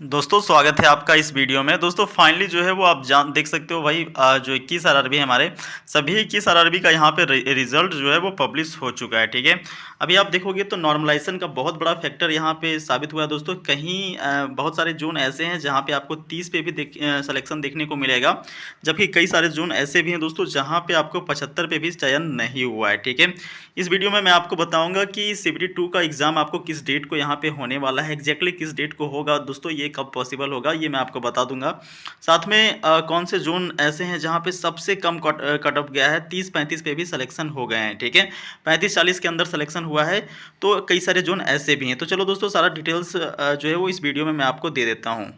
दोस्तों स्वागत है आपका इस वीडियो में। दोस्तों फाइनली जो है वो आप जान देख सकते हो भाई, जो 21 आरआरबी है हमारे सभी 21 आरआरबी का यहाँ पे रिजल्ट जो है वो पब्लिश हो चुका है। ठीक है, अभी आप देखोगे तो नॉर्मलाइजेशन का बहुत बड़ा फैक्टर यहाँ पे साबित हुआ है दोस्तों। कहीं बहुत सारे जोन ऐसे हैं जहाँ पे आपको 30 पे भी सिलेक्शन देखने को मिलेगा, जबकि कई सारे जोन ऐसे भी हैं दोस्तों जहाँ पे आपको 75 पे भी चयन नहीं हुआ है। ठीक है, इस वीडियो में मैं आपको बताऊंगा कि सीबीटी 2 का एग्जाम आपको किस डेट को यहाँ पे होने वाला है, एग्जैक्टली किस डेट को होगा दोस्तों, ये कब पॉसिबल होगा ये मैं आपको बता दूंगा। साथ में कौन से जोन ऐसे हैं जहाँ पे सबसे कम कट ऑफ गया है, 30-35 पे भी सिलेक्शन हो गए हैं। ठीक है, 35-40 के अंदर सिलेक्शन हुआ है, तो कई सारे जोन ऐसे भी हैं। तो चलो दोस्तों सारा डिटेल्स जो है वो इस वीडियो में मैं आपको दे देता हूँ।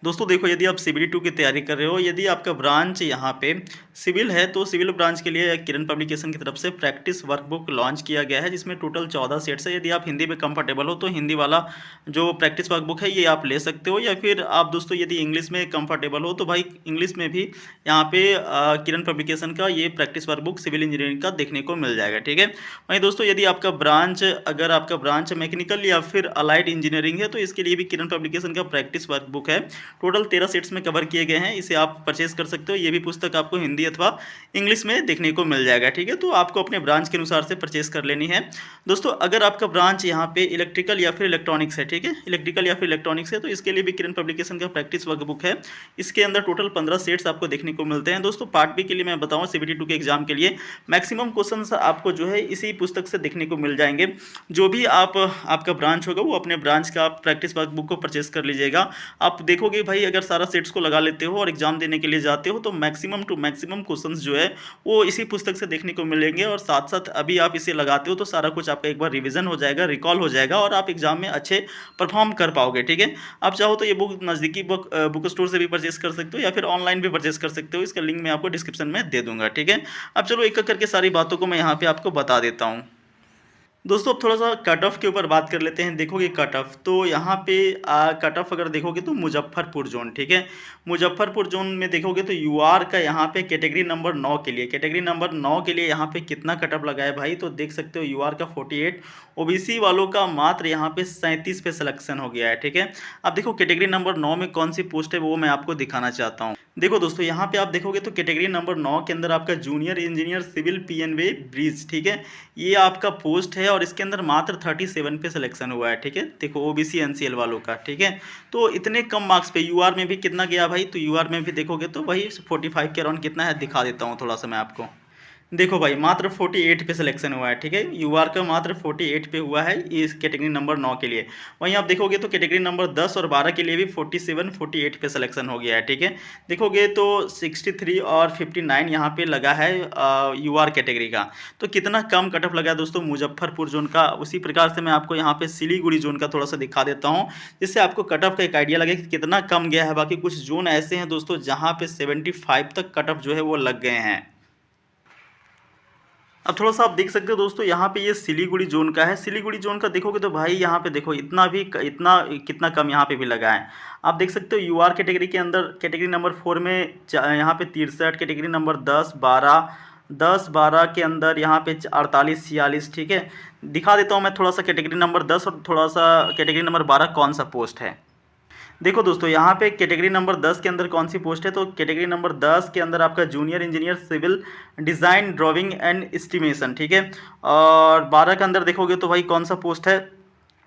दोस्तों देखो, यदि आप सीबीटी 2 की तैयारी कर रहे हो, यदि आपका ब्रांच यहाँ पे सिविल है, तो सिविल ब्रांच के लिए किरण पब्लिकेशन की तरफ से प्रैक्टिस वर्कबुक लॉन्च किया गया है, जिसमें टोटल 14 सेट्स है। यदि आप हिंदी में कंफर्टेबल हो तो हिंदी वाला जो प्रैक्टिस वर्कबुक है ये आप ले सकते हो, या फिर आप दोस्तों यदि इंग्लिश में कंफर्टेबल हो तो भाई इंग्लिश में भी यहाँ पे किरण पब्लिकेशन का ये प्रैक्टिस वर्कबुक सिविल इंजीनियरिंग का देखने को मिल जाएगा। ठीक है, वहीं दोस्तों यदि आपका ब्रांच, अगर आपका ब्रांच मैकेनिकल या फिर अलाइड इंजीनियरिंग है, तो इसके लिए भी किरण पब्लिकेशन का प्रैक्टिस वर्कबुक है। टोटल 13 सेट्स में कवर किए गए हैं, इसे आप परचेज कर सकते हो। ये भी पुस्तक आपको हिंदी अथवा इंग्लिश में देखने को मिल जाएगा। ठीक है, तो आपको अपने ब्रांच के अनुसार से परचेज कर लेनी है। दोस्तों अगर आपका ब्रांच यहाँ पे इलेक्ट्रिकल या फिर इलेक्ट्रॉनिक्स है, ठीक है, इलेक्ट्रिकल या फिर इलेक्ट्रॉनिक्स है, तो इसके लिए भी किरण पब्लिकेशन का प्रैक्टिस वर्कबुक है। इसके अंदर टोटल 15 सेट्स आपको देखने को मिलते हैं। दोस्तों पार्ट बी के लिए मैं बताऊँ, सीबीटी 2 के एग्जाम के लिए मैक्सिमम क्वेश्चन आपको जो है इसी पुस्तक से देखने को मिल जाएंगे। जो भी आपका ब्रांच होगा वो अपने ब्रांच का प्रैक्टिस वर्कबुक को परचेज कर लीजिएगा। आप देखोगे भाई, अगर सारा सेट्स को लगा लेते हो और एग्जाम देने के लिए जाते हो तो मैक्सिमम टू मैक्सिमम क्वेश्चंस जो है वो इसी पुस्तक से देखने को मिलेंगे। और साथ साथ अभी आप इसे लगाते हो तो सारा कुछ आपका एक बार रिवीजन हो जाएगा, रिकॉल हो जाएगा, और आप एग्जाम में अच्छे परफॉर्म कर पाओगे। ठीक है, आप चाहो तो ये बुक नज़दीकी बुक स्टोर से भी परचेस कर सकते हो, या फिर ऑनलाइन भी परचेस कर सकते हो। इसका लिंक मैं आपको डिस्क्रिप्शन में दे दूंगा। ठीक है, अब चलो एक एक करके सारी बातों को मैं यहाँ पे आपको बता देता हूँ। दोस्तों अब थोड़ा सा कट ऑफ के ऊपर बात कर लेते हैं। देखोगे कट ऑफ, तो यहाँ पे कट ऑफ अगर देखोगे तो मुजफ्फरपुर जोन, ठीक है, मुजफ्फरपुर जोन में देखोगे तो यूआर का यहाँ पे कैटेगरी नंबर 9 के लिए, कैटेगरी नंबर 9 के लिए यहाँ पे कितना कट ऑफ लगा है भाई, तो देख सकते हो यूआर का 48, ओबीसी वालों का मात्र यहाँ पे 37 पे सिलेक्शन हो गया है। ठीक है, अब देखो कैटेगरी नंबर 9 में कौन सी पोस्ट है वो मैं आपको दिखाना चाहता हूँ। देखो दोस्तों यहाँ पे आप देखोगे तो कैटेगरी नंबर 9 के अंदर आपका जूनियर इंजीनियर सिविल पीएनवे ब्रिज, ठीक है, ये आपका पोस्ट है, और इसके अंदर मात्र 37 पे सिलेक्शन हुआ है। ठीक है, देखो ओबीसी एनसीएल वालों का। ठीक है, तो इतने कम मार्क्स पे यूआर में भी कितना गया भाई, तो यूआर में भी देखोगे तो वही 45 के अराउंड कितना है, दिखा देता हूँ थोड़ा सा मैं आपको। देखो भाई मात्र 48 पे सिलेक्शन हुआ है। ठीक है, यूआर का मात्र 48 पे हुआ है इस कैटेगरी नंबर 9 के लिए। वहीं आप देखोगे तो कैटेगरी नंबर 10 और 12 के लिए भी 47-48 पे सिलेक्शन हो गया है। ठीक है, देखोगे तो 63 और 59 यहाँ पे लगा है यूआर कैटेगरी का। तो कितना कम कट ऑफ लगा है दोस्तों मुजफ्फरपुर जोन का। उसी प्रकार से मैं आपको यहाँ पे सिलीगुड़ी जोन का थोड़ा सा दिखा देता हूँ, जिससे आपको कट ऑफ का एक आइडिया लगे कि कितना कम गया है। बाकी कुछ जोन ऐसे हैं दोस्तों जहाँ पे 75 तक कट ऑफ जो है वो लग गए हैं। अब थोड़ा सा आप देख सकते हो दोस्तों, यहाँ पे ये सिलीगुड़ी जोन का है। सिलीगुड़ी जोन का देखोगे तो भाई यहाँ पे देखो इतना कितना कम यहाँ पे भी लगा है। आप देख सकते हो यूआर कैटेगरी के अंदर कैटेगरी नंबर 4 में यहाँ पे 63, कैटेगरी नंबर 10-12 के अंदर यहाँ पे 48-46। ठीक है, दिखा देता हूँ मैं थोड़ा सा कैटेगरी नंबर 10 और थोड़ा सा कैटेगरी नंबर 12 कौन सा पोस्ट है। देखो दोस्तों यहाँ पे कैटेगरी नंबर 10 के अंदर कौन सी पोस्ट है, तो कैटेगरी नंबर 10 के अंदर आपका junior engineer civil design drawing and estimation. ठीक है, और 12 के अंदर देखोगे तो भाई कौन सा पोस्ट है,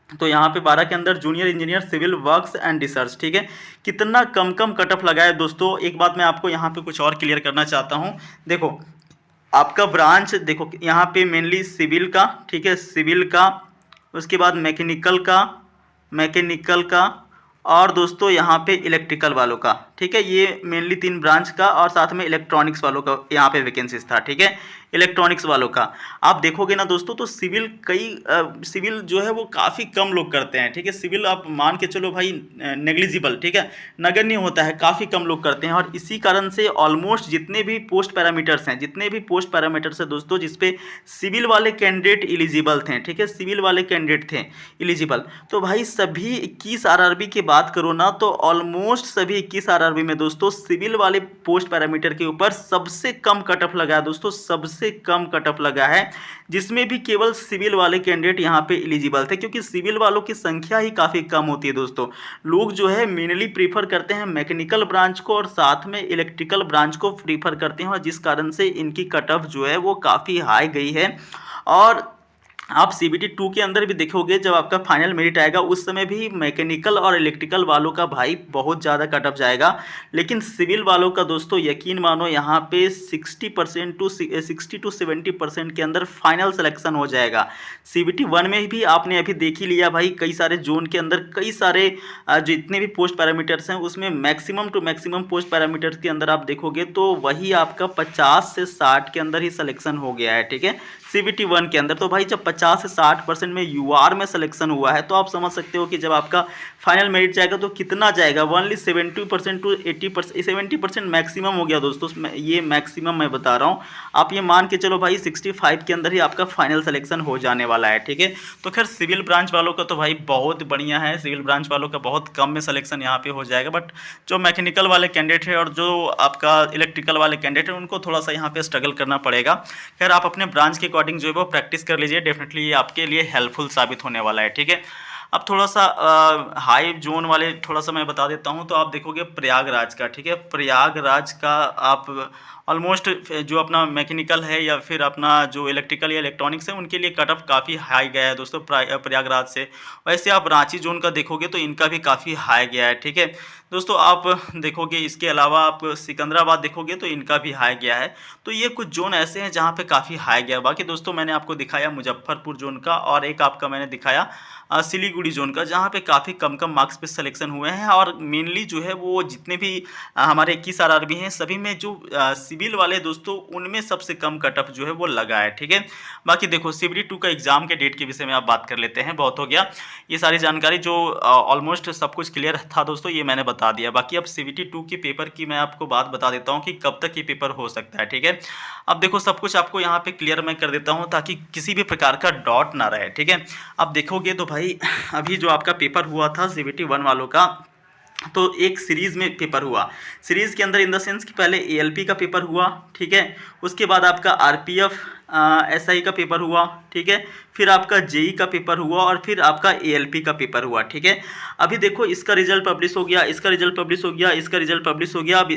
तो यहाँ पे 12 के अंदर junior engineer civil works and research. ठीक है, कितना कम कम कट ऑफ लगा है दोस्तों। एक बात मैं आपको यहाँ पे कुछ और क्लियर करना चाहता हूँ। देखो आपका ब्रांच देखो यहाँ पे मेनली सिविल का, ठीक है, सिविल का, उसके बाद मैकेनिकल का और दोस्तों यहाँ पे इलेक्ट्रिकल वालों का। ठीक है, ये मेनली 3 ब्रांच का, और साथ में इलेक्ट्रॉनिक्स वालों का यहाँ पे वैकेंसीज था। ठीक है, इलेक्ट्रॉनिक्स वालों का आप देखोगे ना दोस्तों, तो सिविल जो है वो काफ़ी कम लोग करते हैं। ठीक है, सिविल आप मान के चलो भाई नेग्लिजिबल, ठीक है, नगण्य होता है, काफ़ी कम लोग करते हैं। और इसी कारण से ऑलमोस्ट जितने भी पोस्ट पैरामीटर्स हैं दोस्तों, जिसपे सिविल वाले कैंडिडेट एलिजिबल थे, ठीक है, सिविल वाले कैंडिडेट थे एलिजिबल, तो भाई सभी 21 आरआरबी की बात करो ना, तो ऑलमोस्ट सभी 21 आरआरबी में दोस्तों सिविल वाले पोस्ट पैरामीटर के ऊपर सबसे कम कट ऑफ लगा है दोस्तों, सबसे कम कट ऑफ लगा है, जिसमें भी केवल सिविल वाले कैंडिडेट यहाँ पे एलिजिबल थे, क्योंकि सिविल वालों की संख्या ही काफ़ी कम होती है दोस्तों। लोग जो है मेनली प्रीफर करते हैं मैकेनिकल ब्रांच को और साथ में इलेक्ट्रिकल ब्रांच को प्रीफर करते हैं, और जिस कारण से इनकी कट ऑफ जो है वो काफ़ी हाई गई है। और आप CBT 2 के अंदर भी देखोगे जब आपका फाइनल मेरिट आएगा उस समय भी मैकेनिकल और इलेक्ट्रिकल वालों का भाई बहुत ज़्यादा कट ऑफ जाएगा, लेकिन सिविल वालों का दोस्तों यकीन मानो यहाँ पे 60% टू 60 to 70% के अंदर फाइनल सिलेक्शन हो जाएगा। CBT 1 में भी आपने अभी देख ही लिया भाई, कई सारे जोन के अंदर कई सारे जितने भी पोस्ट पैरामीटर्स हैं उसमें maximum to maximum post parameters के अंदर आप देखोगे तो वही आपका 50 से 60 के अंदर ही सिलेक्शन हो गया है, ठीक है, CBT 1 के अंदर। तो भाई जब 50 से 60% में UR में सिलेक्शन हुआ है तो आप समझ सकते हो कि जब आपका फाइनल मेरिट जाएगा तो कितना जाएगा, ओनली 70% टू 80%, 70% मैक्सिमम हो गया दोस्तों, ये मैक्सिमम मैं बता रहा हूँ। आप ये मान के चलो भाई 65 के अंदर ही आपका फाइनल सिलेक्शन हो जाने वाला है, ठीक है। तो खैर सिविल ब्रांच वालों का तो भाई बहुत बढ़िया है, सिविल ब्रांच वालों का बहुत कम में सिलेक्शन यहाँ पे हो जाएगा, बट जो मैकेनिकल वाले कैंडिडेट है और जो आपका इलेक्ट्रिकल वाले कैंडिडेट है उनको थोड़ा सा यहाँ पे स्ट्रगल करना पड़ेगा। खैर आप अपने ब्रांच के अकॉर्डिंग जो है वो प्रैक्टिस कर लीजिए, डेफिनेटली ये आपके लिए हेल्पफुल साबित होने वाला है, ठीक है। अब थोड़ा सा हाई जोन वाले थोड़ा सा मैं बता देता हूँ, तो आप देखोगे प्रयागराज का, ठीक है, प्रयागराज का आप ऑलमोस्ट जो अपना मैकेनिकल है या फिर अपना जो इलेक्ट्रिकल या इलेक्ट्रॉनिक्स है उनके लिए कट ऑफ काफ़ी हाई गया है दोस्तों प्रयागराज से। वैसे आप रांची जोन का देखोगे तो इनका भी काफ़ी हाई गया है, ठीक है दोस्तों। आप देखोगे इसके अलावा आप सिकंदराबाद देखोगे तो इनका भी हाई गया है। तो ये कुछ जोन ऐसे हैं जहाँ पे काफ़ी हाई गया। बाकी दोस्तों मैंने आपको दिखाया मुजफ्फरपुर जोन का और एक आपका मैंने दिखाया सिलीगुड़ी जोन का, जहाँ पे काफ़ी कम कम मार्क्स पे सिलेक्शन हुए हैं। और मेनली जो है वो जितने भी हमारे 21 आरआरबी हैं सभी में जो सिविल वाले दोस्तों उनमें सबसे कम कट ऑफ जो है वो लगा है, ठीक है। बाकी देखो CBT 2 का एग्जाम के डेट के विषय में आप बात कर लेते हैं, बहुत हो गया ये सारी जानकारी जो ऑलमोस्ट सब कुछ क्लियर था दोस्तों, ये मैंने बता दिया। बाकी अब CBT 2 के पेपर की मैं आपको बात बता देता हूँ कि कब तक ये पेपर हो सकता है, ठीक है। अब देखो सब कुछ आपको यहाँ पे क्लियर मैं कर देता हूँ ताकि किसी भी प्रकार का डाउट ना रहे, ठीक है। अब देखोगे तो भाई अभी जो आपका पेपर हुआ था CBT 1 वालों का, तो एक सीरीज़ में पेपर हुआ। सीरीज़ के अंदर इन द सेंस कि पहले ALP का पेपर हुआ, ठीक है, उसके बाद आपका RPF SI का पेपर हुआ, ठीक है, फिर आपका JEE का पेपर हुआ और फिर आपका ALP का पेपर हुआ, ठीक है। अभी देखो इसका रिजल्ट पब्लिश हो गया, इसका रिजल्ट पब्लिश हो गया, इसका रिजल्ट पब्लिश हो गया। अब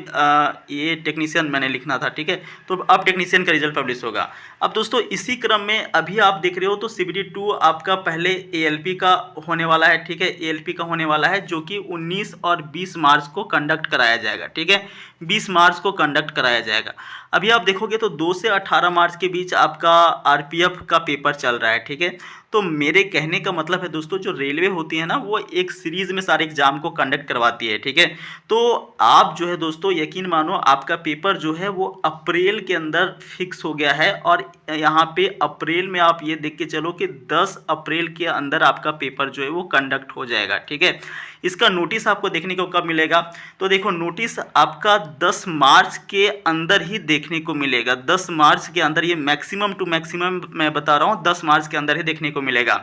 ये टेक्नीशियन मैंने लिखना था, ठीक है, तो अब टेक्नीशियन का रिजल्ट पब्लिश होगा। अब दोस्तों इसी क्रम में अभी आप देख रहे हो तो CBT 2 आपका पहले ALP का होने वाला है, ठीक है, ALP का होने वाला है जो कि 19 और 20 मार्च को कंडक्ट कराया जाएगा, ठीक है, 20 मार्च को कंडक्ट कराया जाएगा। अभी आप देखोगे तो 2 से 18 मार्च के बीच आपका RPF का पेपर चल रहा है, ठीक है। तो मेरे कहने का मतलब है दोस्तों जो रेलवे होती है ना वो एक सीरीज़ में सारे एग्जाम को कंडक्ट करवाती है, ठीक है। तो आप जो है दोस्तों यकीन मानो आपका पेपर जो है वो अप्रैल के अंदर फिक्स हो गया है, और यहाँ पे अप्रैल में आप ये देख के चलो कि 10 अप्रैल के अंदर आपका पेपर जो है वो कंडक्ट हो जाएगा, ठीक है। इसका नोटिस आपको देखने को कब मिलेगा, तो देखो नोटिस आपका 10 मार्च के अंदर ही देखने को मिलेगा, 10 मार्च के अंदर, ये मैक्सिमम टू मैक्सिमम मैं बता रहा हूँ 10 मार्च के अंदर ही देखने को मिलेगा।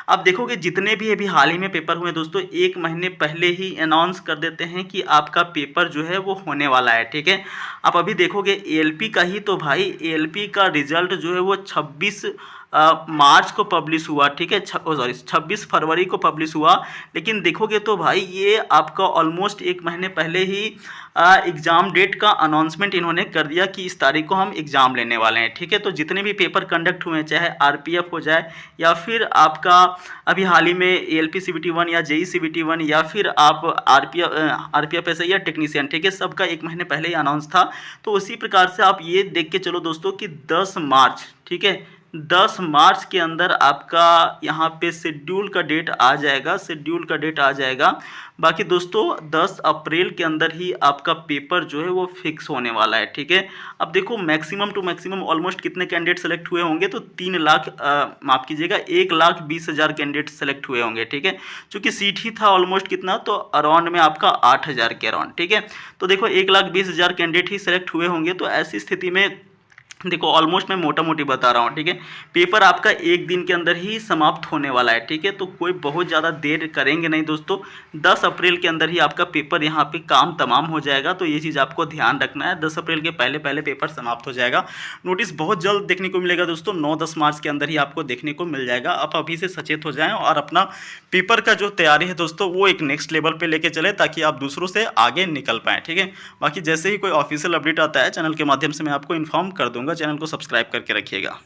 अब देखोगे जितने भी अभी हाल ही में पेपर हुए दोस्तों 1 महीने पहले ही अनाउंस कर देते हैं कि आपका पेपर जो है वो होने वाला है, ठीक है। आप अभी देखोगे ALP का ही, तो भाई ALP का रिजल्ट जो है वो 26 मार्च को पब्लिश हुआ, ठीक है, 26 फरवरी को पब्लिश हुआ। लेकिन देखोगे तो भाई ये आपका ऑलमोस्ट 1 महीने पहले ही एग्ज़ाम डेट का अनाउंसमेंट इन्होंने कर दिया कि इस तारीख को हम एग्ज़ाम लेने वाले हैं, ठीक है। तो जितने भी पेपर कंडक्ट हुए चाहे RPF हो जाए या फिर आपका अभी हाल ही में ALP CBT 1 या JEE CBT 1 या फिर आप RPF SI या टेक्नीशियन, ठीक है, सबका 1 महीने पहले ही अनाउंस था। तो उसी प्रकार से आप ये देख के चलो दोस्तों कि 10 मार्च, ठीक है, 10 मार्च के अंदर आपका यहाँ पे शेड्यूल का डेट आ जाएगा, शेड्यूल का डेट आ जाएगा। बाकी दोस्तों 10 अप्रैल के अंदर ही आपका पेपर जो है वो फिक्स होने वाला है, ठीक है। अब देखो मैक्सिमम टू मैक्सिमम ऑलमोस्ट कितने कैंडिडेट सेलेक्ट हुए होंगे, तो 3 लाख माफ़ कीजिएगा 1,20,000 कैंडिडेट सेलेक्ट हुए होंगे, ठीक है। चूँकि सीट ही था ऑलमोस्ट कितना, तो अराउंड में आपका 8,000 के अराउंड, ठीक है। तो देखो 1,20,000 कैंडिडेट ही सेलेक्ट हुए होंगे। तो ऐसी स्थिति में देखो ऑलमोस्ट मैं मोटा मोटी बता रहा हूँ, ठीक है। पेपर आपका 1 दिन के अंदर ही समाप्त होने वाला है, ठीक है। तो कोई बहुत ज़्यादा देर करेंगे नहीं दोस्तों, 10 अप्रैल के अंदर ही आपका पेपर यहाँ पे काम तमाम हो जाएगा। तो ये चीज़ आपको ध्यान रखना है, 10 अप्रैल के पहले पहले पेपर समाप्त हो जाएगा। नोटिस बहुत जल्द देखने को मिलेगा दोस्तों, 9-10 मार्च के अंदर ही आपको देखने को मिल जाएगा। आप अभी से सचेत हो जाएँ और अपना पेपर का जो तैयारी है दोस्तों वो एक नेक्स्ट लेवल पर लेके चले, ताकि आप दूसरों से आगे निकल पाएँ, ठीक है। बाकी जैसे ही कोई ऑफिशियल अपडेट आता है चैनल के माध्यम से मैं आपको इन्फॉर्म कर दूँगा। चैनल को सब्सक्राइब करके रखिएगा।